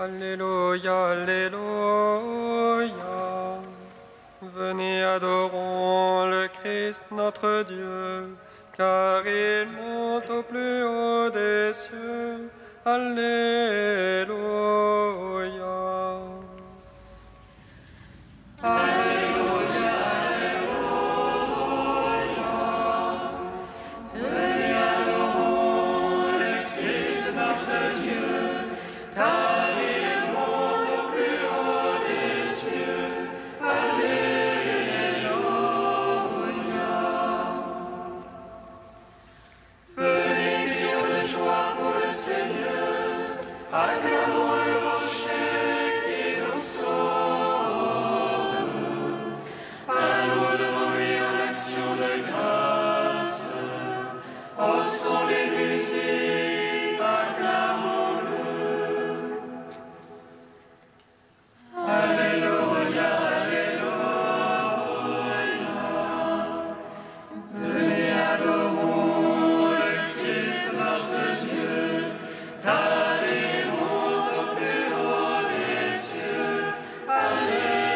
Alléluia, Alléluia. Venez, adorons le Christ notre Dieu, car il monte au plus haut des cieux. Alléluia. Alléluia, Alléluia. Venez, adorons le Christ notre Dieu, car il monte au plus haut des cieux. Alléluia. Venez, crions de joie pour le Seigneur, acclamons le rocher qui nous sauve. Allons devant lui en action de grâce, haussons les musiques, acclamons-le. Alléluia, Alléluia. Venez, adorons le Christ notre Dieu, car il monte au plus haut des cieux. Alléluia.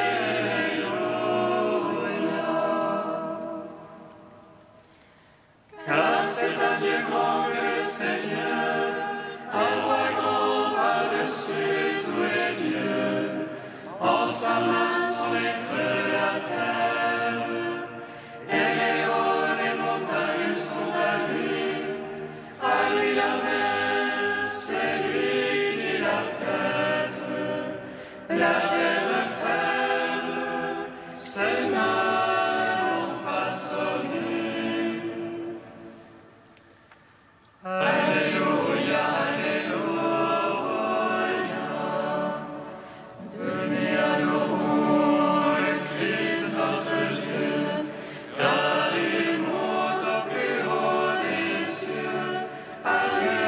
Car c'est un Dieu grand que le Seigneur, un roi grand par-dessus tous les dieux. En sa main sont les creux de la terre, et les hauts des montagnes sont à lui. À lui la mer, c'est lui qui l'a faite. La terre ferme, ses mains l'ont façonnée. Alléluia, Alléluia. Venez, adorons le Christ notre Dieu, car il monte au plus haut des cieux. Alléluia.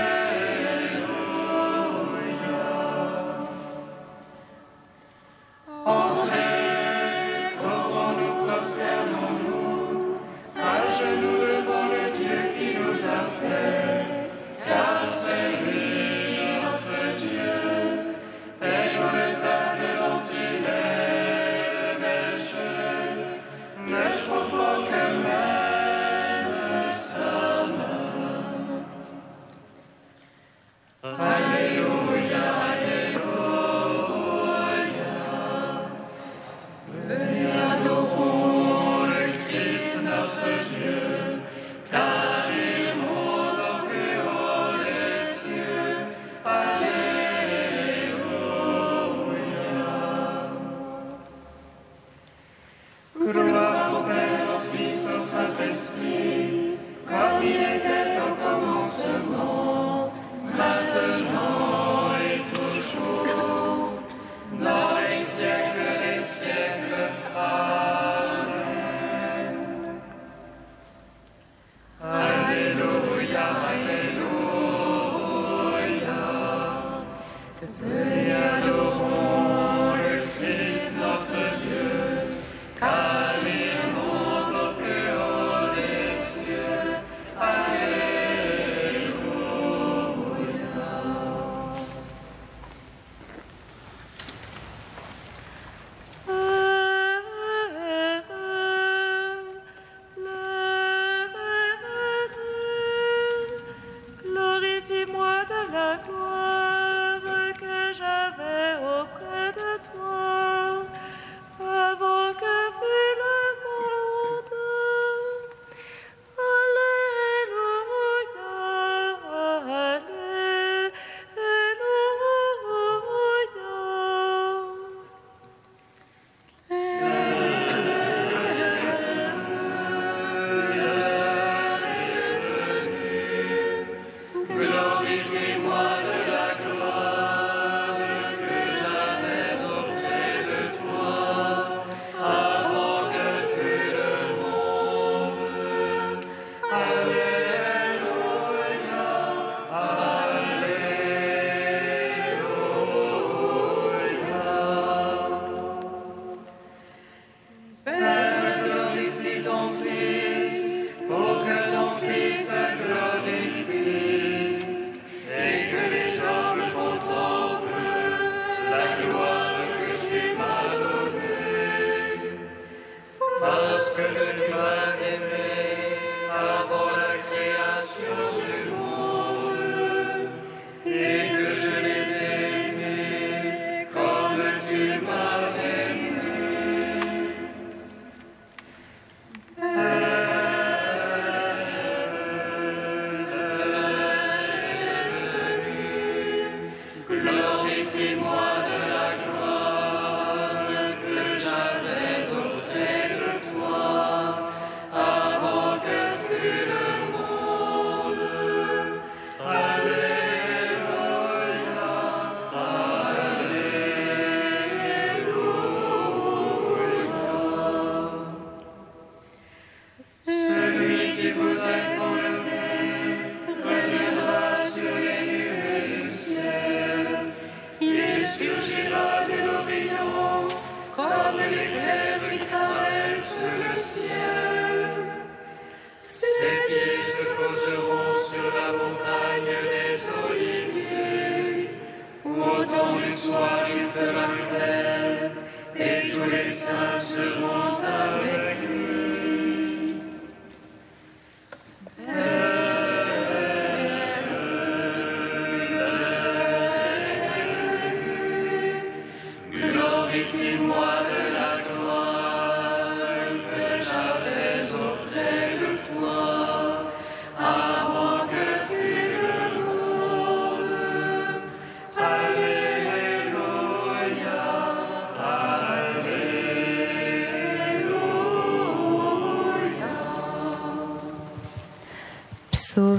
Entrez, corons-nous, prosternons-nous, à genoux devant le Dieu qui nous a fait.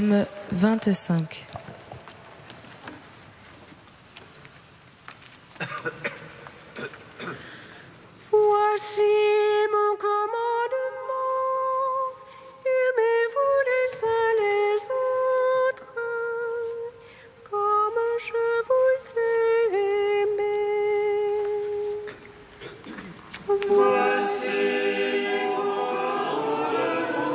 Psaume 25. Voici mon commandement, aimez-vous les uns les autres, comme je vous ai aimé. Voici mon commandement,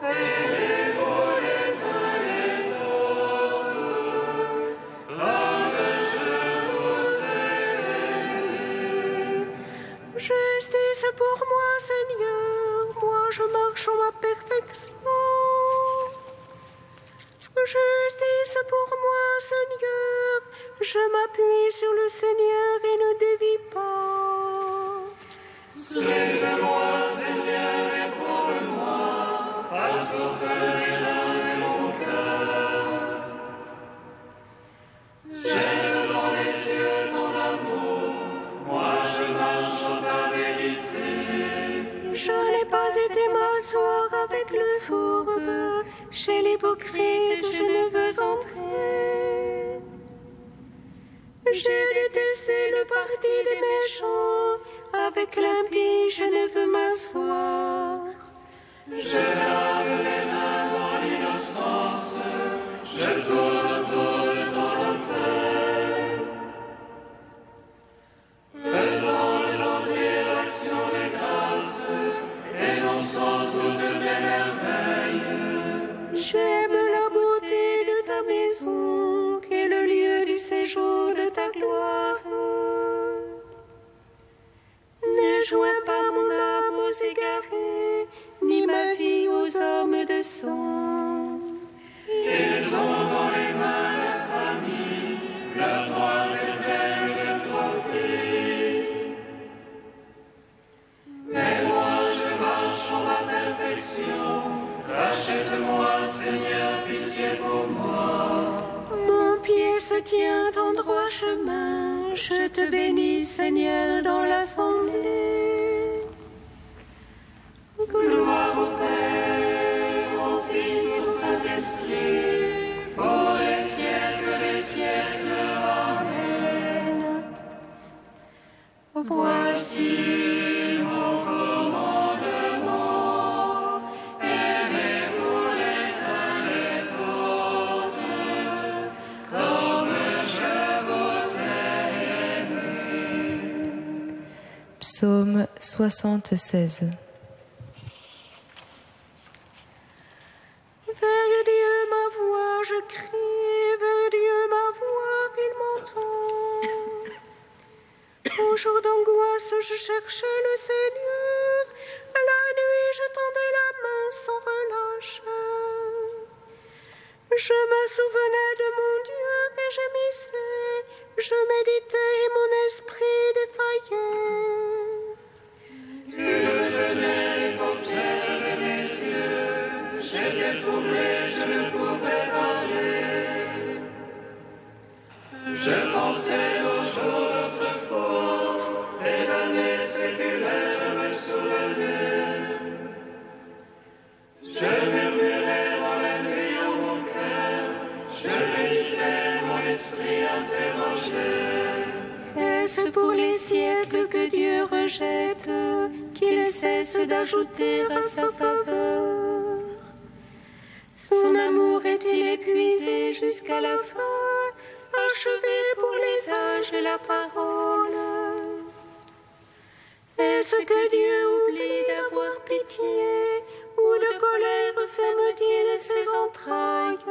aimez-vous les uns les autres, comme je vous ai aimé. Justice pour moi, Seigneur, moi je marche en ma perfection. Justice pour moi, Seigneur, je m'appuie sur le Seigneur et ne dévie pas. Souhaite-moi, Seigneur, et prouve-moi, passe au feu et lance de mon cœur. J'ai devant les yeux ton amour, moi je marche en ta vérité. Je n'ai pas été m'asseoir avec le fourbe, chez l'hypocrite je ne veux entrer. J'ai détesté le parti des méchants, avec l'impie je ne veux m'asseoir. Je lave les mains en innocence, je tourne autour de ton autel. Faisant retenter l'action des grâces, énonçant toutes tes merveilles. J'aime la beauté de ta maison et le lieu du séjour de ta gloire. Ne joins pas mon âme aux égarés, ni ma vie aux hommes de sang. Ils ont dans les mains l'infamie, leur droite est pleine de profit. Mais moi je marche en ma perfection, rachète-moi, Seigneur, pitié pour moi. Mon pied se tient en droit chemin, je te bénis, Seigneur, dans l'assemblée. Gloire au Père, au Fils, au Saint-Esprit, pour les siècles des siècles. Amen. Voici mon commandement, aimez-vous les uns les autres, comme je vous ai aimé. Psaume 76. Vers Dieu ma voix je crie, vers Dieu ma voix il m'entend. Au jour d'angoisse je cherchais le Seigneur, la nuit je tendais la main sans relâche. Je me souvenais de mon Dieu et gémissais, je méditais et mon esprit défaillait. Tu me tenais les paupières de mes yeux, j'étais troublé, je ne pouvais parler. Je pensais aux jours d'autrefois, et l'année séculaire me souvenait. Je murmurais dans la nuit en mon cœur, je méditais, mon esprit interrogeait. Est-ce pour les siècles que Dieu rejette, qu'il cesse d'ajouter à sa faveur? Son amour est-il épuisé jusqu'à la fin, achevé pour les âges la parole? Est-ce que Dieu oublie d'avoir pitié, ou de colère ferme-t-il ses entrailles?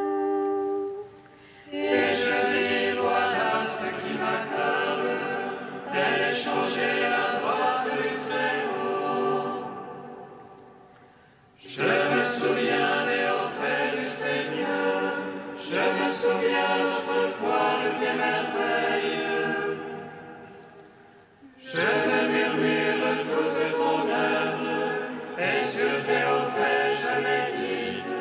Et je dis, voilà ce qui m'accable, elle est changée la droite du Très-Haut. Je me souviens des hauts faits du Seigneur, je me souviens autrefois de tes merveilles. Je me murmure toute ton œuvre, et sur tes hauts faits je médite.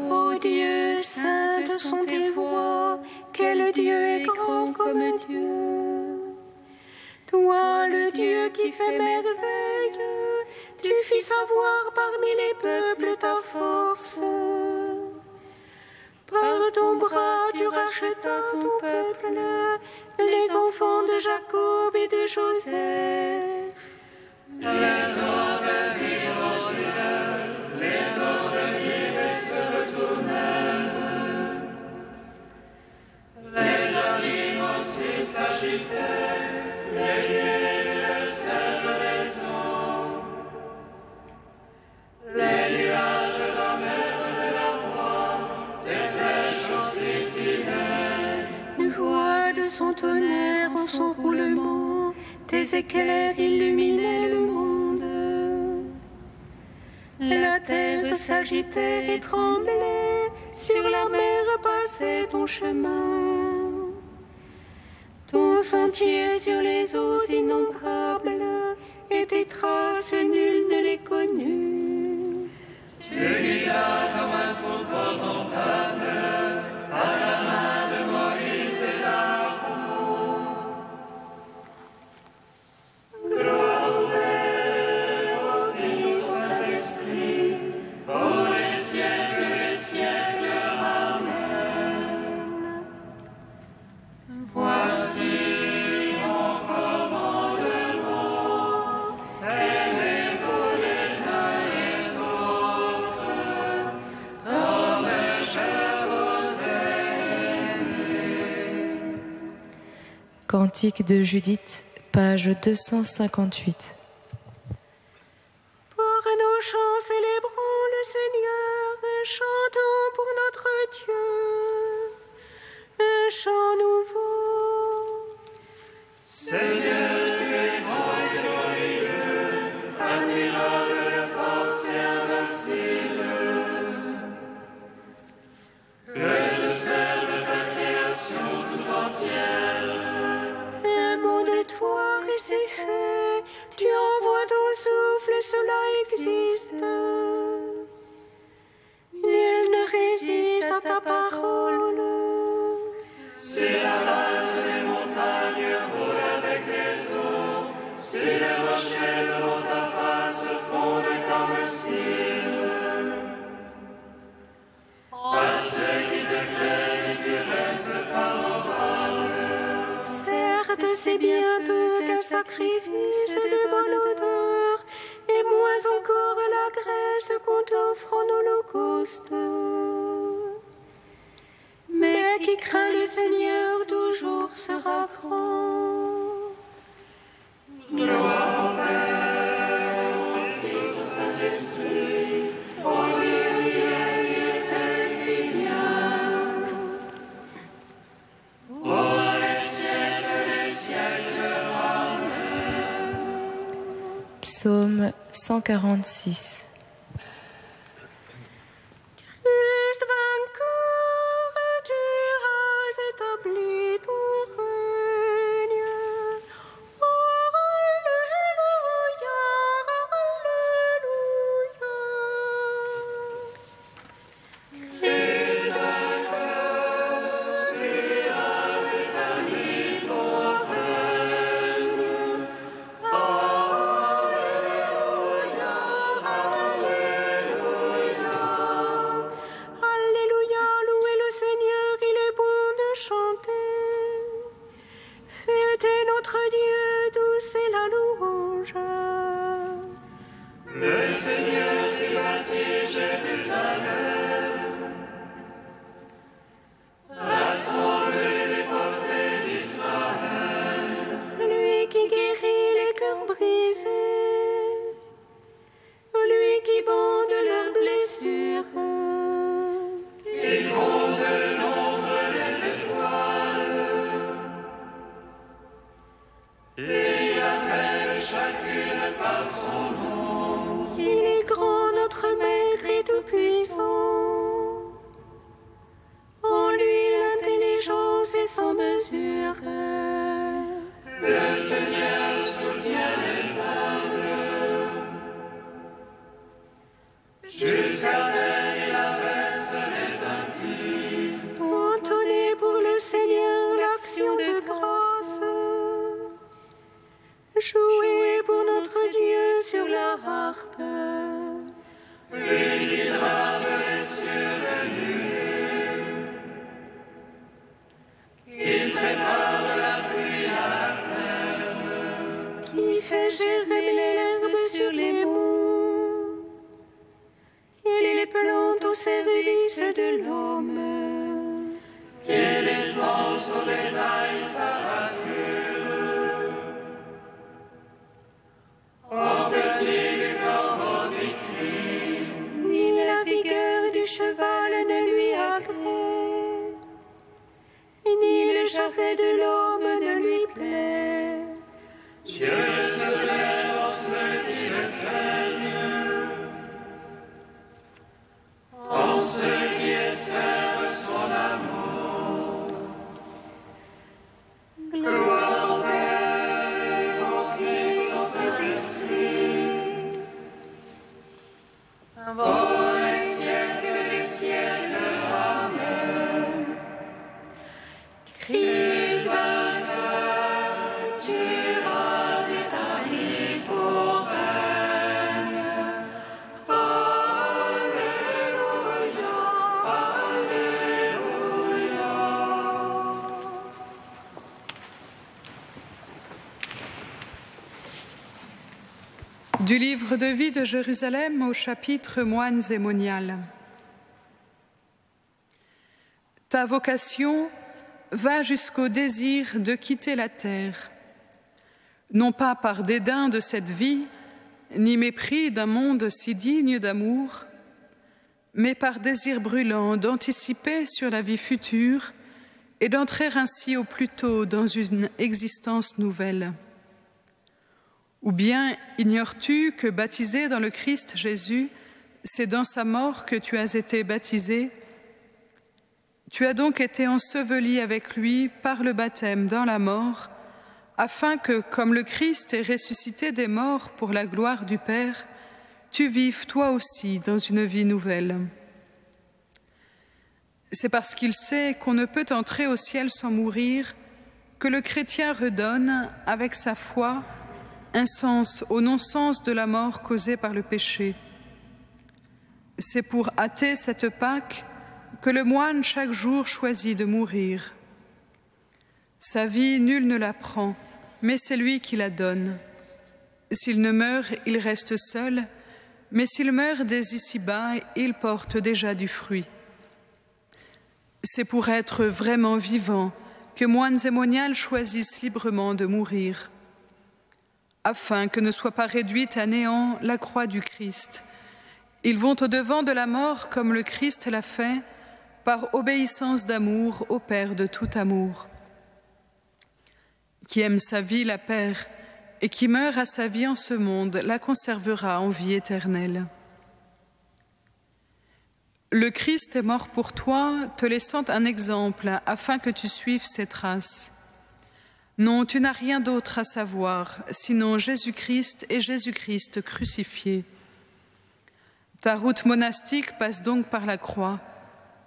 Ô Dieu, saintes sont tes voies, quel Dieu est grand comme Dieu. Toi, le Dieu qui fait merveille, tu fis savoir parmi les peuples ta force. racheta ton peuple, les enfants de Jacob et de Joseph. Les autres virent Dieu, les autres vivent et se retournèrent. Les abîmes aussi s'agitaient, les lieux délaissèrent les eaux. Les nuages de la mer de la voix, des flèches aussi filaient. Une voix de son tonnerre en son roulement, tes éclairs illuminaient le monde. La terre s'agitait et tremblait, sur la mer passait ton chemin. Ton sentier sur les eaux innombrables, et tes traces nul ne les connut. Tu guidas comme un troupeau ton peuple, à la main de Moïse et d'Aaron. Gloire au Fils au Saint-Esprit, pour les siècles, Amen. Voici mon commandement, aimez-vous les uns les autres, comme je vous ai aimé. Cantique de Judith, page 258. Pour nos chants, célébrons le Seigneur, chantons pour notre Dieu un chant nouveau. Seigneur, tu es grand et glorieux, admirable de force et invincible. Que te serve ta création tout entière. Un mot de toi et c'est fait, tu envoies ton souffle et cela existe. Nul ne résiste à ta parole. Si la base des montagnes roule avec les eaux, si les rochers devant ta face fondent comme cire. À ceux qui te craignent, tu restes favorable. Certes, c'est bien peu qu'un sacrifice de bonne odeur, et moins encore la graisse qu'on t'offre en holocauste. Mais qui craint le Seigneur toujours sera grand. Gloire au Père, au Fils, au Saint-Esprit, au Dieu hier, qui était, qui vient. Pour les siècles, Amen. Psaume 146. Christ vainqueur, tu as établi ton règne. Alléluia, alléluia. Christ vainqueur, tu as établi ton règne. Alléluia, alléluia. Alléluia, louez le Seigneur, il est bon de chanter. Fêtez notre Dieu, tous et la louange. Le Seigneur qui bâtit Jérusalem, rassemble les portées d'Israël. Lui qui guérit les cœurs brisés, lui qui bande leurs blessures. Il compte le nombre des étoiles. Et il appelle chacune par son nom. Il est grand, notre Maître et tout-puissant. En lui l'intelligence est sans mesure. Le Seigneur soutient les humbles. Jusqu'à terre, il abaisse les impies. Entonnez pour le Seigneur l'action de grâce. Jouez pour notre Dieu sur la harpe. Lui qui drame les cieux de nuée. son bétail, sa pâture. Au petit du corbeau qui crie, ni la vigueur du cheval ne lui agrée, ni le jarret de l'homme ne lui plaît. Dieu se plaît en ceux qui le craignent, en ceux qui espèrent son amour. Gloire au Père, au Fils, au Saint-Esprit, pour les siècles des siècles. Amen. Christ vainqueur, tu as établi ton règne. Alléluia, Alléluia. Du livre de vie de Jérusalem au chapitre Moines et moniales. Ta vocation va jusqu'au désir de quitter la terre, non pas par dédain de cette vie, ni mépris d'un monde si digne d'amour, mais par désir brûlant d'anticiper sur la vie future et d'entrer ainsi au plus tôt dans une existence nouvelle. Ou bien ignores-tu que baptisé dans le Christ Jésus, c'est dans sa mort que tu as été baptisé? Tu as donc été enseveli avec lui par le baptême dans la mort, afin que, comme le Christ est ressuscité des morts pour la gloire du Père, tu vives toi aussi dans une vie nouvelle. C'est parce qu'il sait qu'on ne peut entrer au ciel sans mourir que le chrétien redonne, avec sa foi, un sens au non-sens de la mort causée par le péché. C'est pour hâter cette Pâque que le moine chaque jour choisit de mourir. Sa vie, nul ne la prend, mais c'est lui qui la donne. S'il ne meurt, il reste seul, mais s'il meurt dès ici-bas, il porte déjà du fruit. C'est pour être vraiment vivant que moines et moniales choisissent librement de mourir, afin que ne soit pas réduite à néant la croix du Christ. Ils vont au-devant de la mort comme le Christ l'a fait, par obéissance d'amour au Père de tout amour. Qui aime sa vie la perd, et qui meurt à sa vie en ce monde la conservera en vie éternelle. Le Christ est mort pour toi, te laissant un exemple, afin que tu suives ses traces. Non, tu n'as rien d'autre à savoir, sinon Jésus-Christ et Jésus-Christ crucifié. Ta route monastique passe donc par la croix,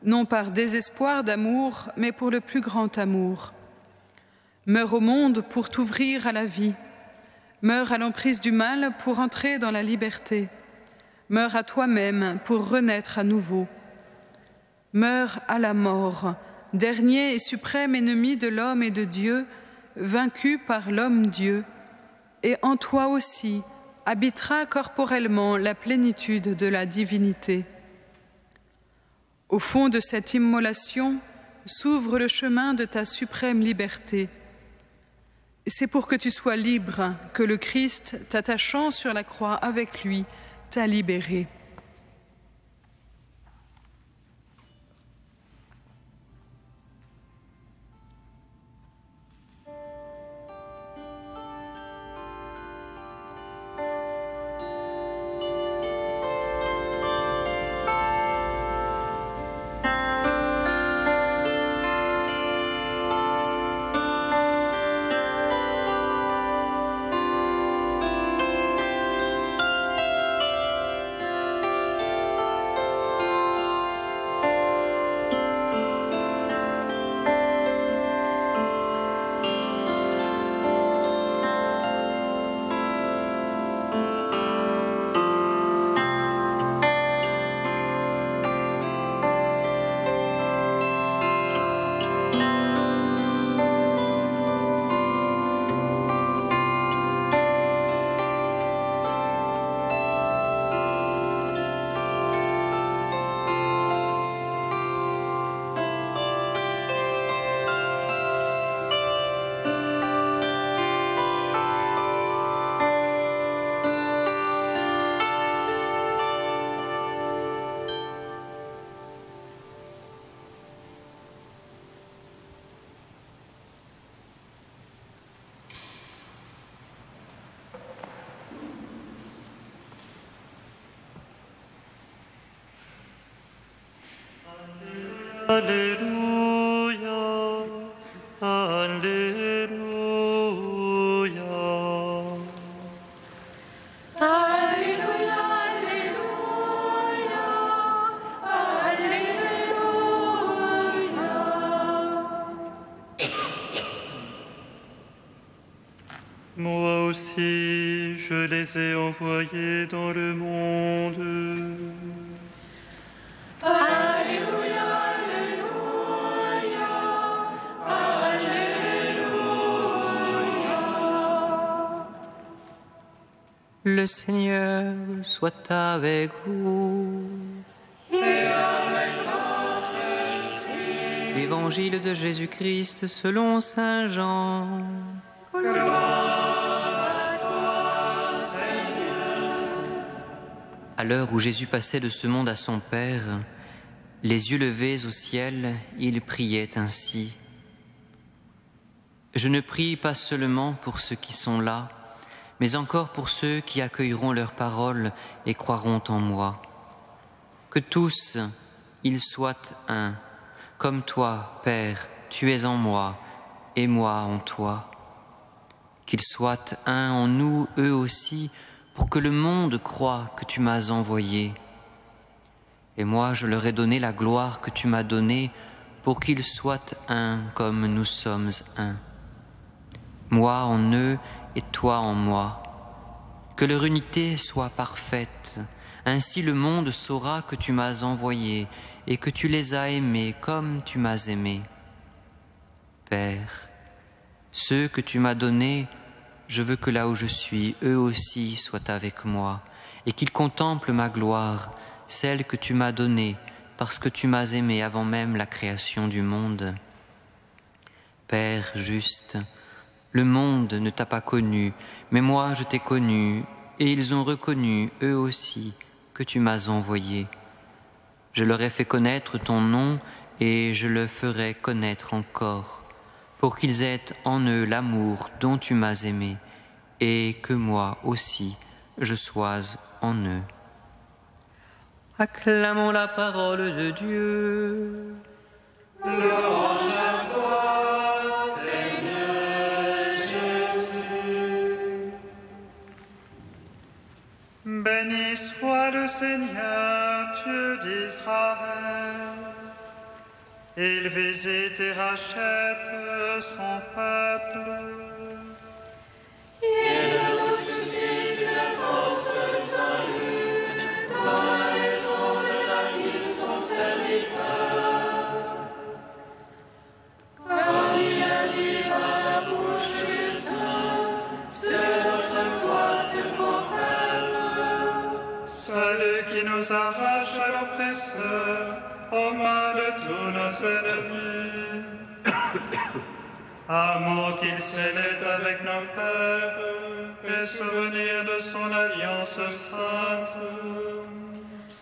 non par désespoir d'amour, mais pour le plus grand amour. Meurs au monde pour t'ouvrir à la vie. Meurs à l'emprise du mal pour entrer dans la liberté. Meurs à toi-même pour renaître à nouveau. Meurs à la mort, dernier et suprême ennemi de l'homme et de Dieu, vaincu par l'homme-Dieu, et en toi aussi habitera corporellement la plénitude de la divinité. Au fond de cette immolation s'ouvre le chemin de ta suprême liberté. C'est pour que tu sois libre que le Christ, t'attachant sur la croix avec lui, t'a libéré. Alléluia, Alléluia. Alléluia, Alléluia, Alléluia. Moi aussi, je les ai envoyés dans le monde. Alléluia, Alléluia, Alléluia. Le Seigneur soit avec vous. Et avec votre esprit. Évangile de Jésus-Christ selon saint Jean. À l'heure où Jésus passait de ce monde à son Père, les yeux levés au ciel, il priait ainsi. Je ne prie pas seulement pour ceux qui sont là, mais encore pour ceux qui accueilleront leurs paroles et croiront en moi. Que tous, ils soient un, comme toi, Père, tu es en moi, et moi en toi. Qu'ils soient un en nous, eux aussi, pour que le monde croie que tu m'as envoyé. Et moi, je leur ai donné la gloire que tu m'as donnée, pour qu'ils soient un comme nous sommes un. Moi en eux et toi en moi. Que leur unité soit parfaite, ainsi le monde saura que tu m'as envoyé et que tu les as aimés comme tu m'as aimé. Père, ceux que tu m'as donnés, je veux que là où je suis, eux aussi soient avec moi, et qu'ils contemplent ma gloire, celle que tu m'as donnée, parce que tu m'as aimé avant même la création du monde. Père juste, le monde ne t'a pas connu, mais moi je t'ai connu, et ils ont reconnu, eux aussi, que tu m'as envoyé. Je leur ai fait connaître ton nom, et je le ferai connaître encore, pour qu'ils aient en eux l'amour dont tu m'as aimé, et que moi aussi je sois en eux. Acclamons la parole de Dieu. Louange à toi, Seigneur Jésus. Béni soit le Seigneur, Dieu d'Israël. Il visite et rachète son peuple. Il nous suscite de force salut dans la maison de David, son serviteur. Comme il a dit par la bouche du saint, c'est notre foi, ce prophète. Celui qui nous arrache à l'oppresseur, aux mains de tous nos ennemis. Amour qu'il scellait avec nos pères, et souvenir de son alliance sainte.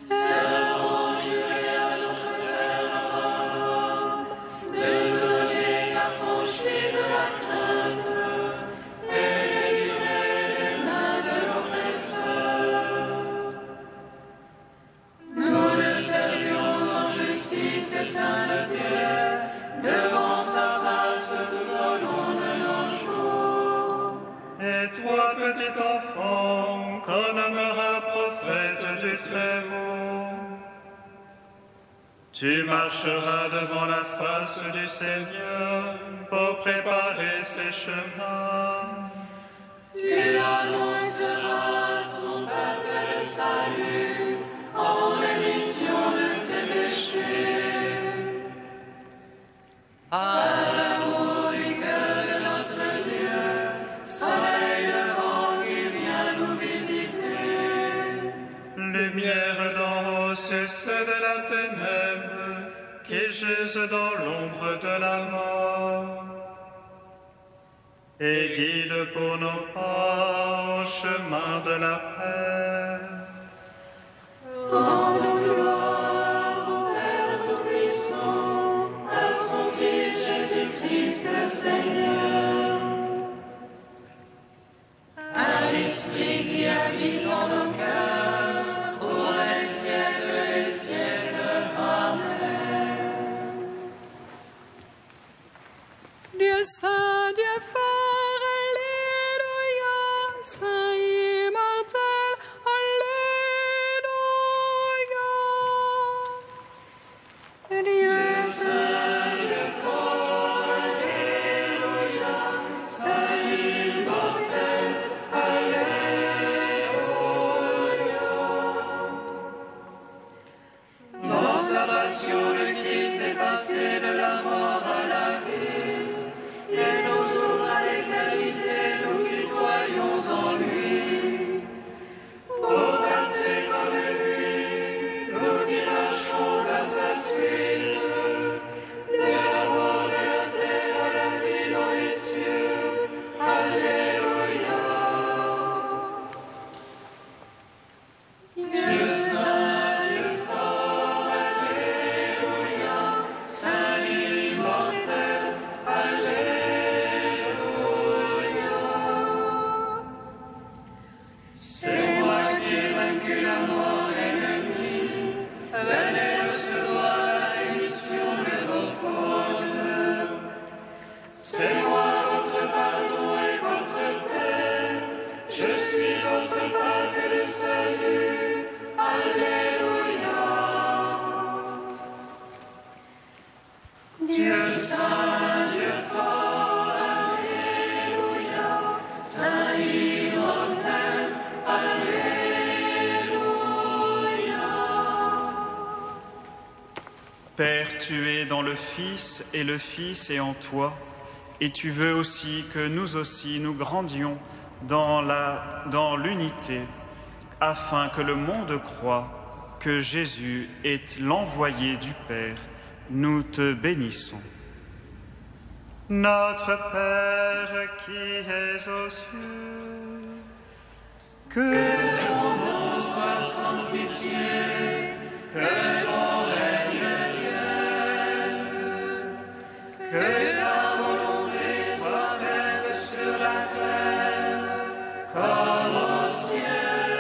Serment juré à notre Père Abraham, de nous donner l'affranchie de la crainte et délivrer des mains de l'oppresseur. Nous le servions en justice et sainteté, devant sa face tout au long de nos jours. Et toi, petit enfant, qu'on nommera prophète du Très-Haut, tu marcheras devant la face du Seigneur pour préparer ses chemins. Tu annonceras à son peuple le salut en rémission de ses péchés. À l'amour du cœur de notre Dieu, soleil levant qui vient nous visiter. Lumière d'en haut sur ceux de la ténèbre qui gisent dans l'ombre de la mort. Et guide pour nos pas au chemin de la paix. Rendons gloire au Père Tout-Puissant, à son Fils Jésus-Christ le Seigneur, à l'Esprit qui habite en nos cœurs, pour les siècles des siècles. Amen. Dieu saint, Dieu fort, Alléluia, Saint immortel, Alléluia. Dieu saint, Dieu fort, Alléluia, Saint immortel, Alléluia. Dans sa passion, le Christ est passé de la mort à la vie. Et nos jours à l'éternité, nous qui croyons en lui. Pour passer comme lui, nous qui marchons à sa suite. De la mort de la terre à la vie dans les cieux. Alléluia. Dieu saint, Dieu fort, Alléluia. Saint immortel, Alléluia. C'est moi qui ai vaincu la mort ennemie. Venez recevoir la rémission de vos fautes. C'est moi votre pardon et votre paix. Je suis votre Pâque de salut. Alléluia. Dieu saint, Dieu fort, Alléluia. Saint immortel, Alléluia. Père, tu es dans le Fils et le Fils est en toi, et tu veux aussi que nous aussi nous grandions dans l'unité, afin que le monde croie que Jésus est l'envoyé du Père. Nous te bénissons. Notre Père qui es aux cieux, que ton nom soit sanctifié, que ton règne vienne, que ta volonté soit faite sur la terre comme au ciel.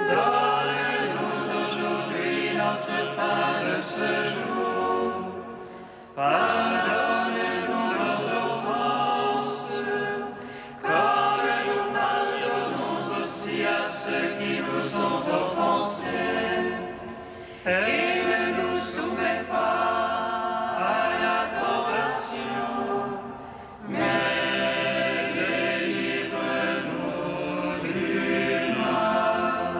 Donne-nous aujourd'hui notre pain de ce jour. Pardonne-nous nos offenses, comme nous pardonnons aussi à ceux qui nous ont offensés. Et ne nous soumets pas à la tentation, mais délivre-nous du mal.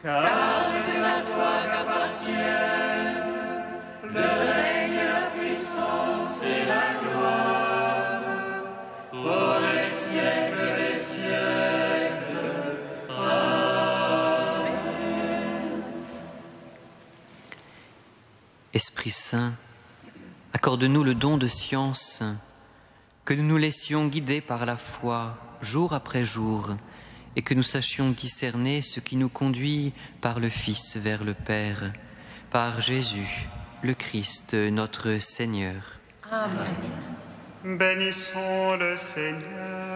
Car c'est à toi qu'appartiennent le règne, la puissance et la gloire pour les siècles des siècles. Amen. Esprit Saint, accorde-nous le don de science, que nous nous laissions guider par la foi jour après jour, et que nous sachions discerner ce qui nous conduit par le Fils vers le Père, par Jésus, le Christ, notre Seigneur. Amen. Bénissons le Seigneur.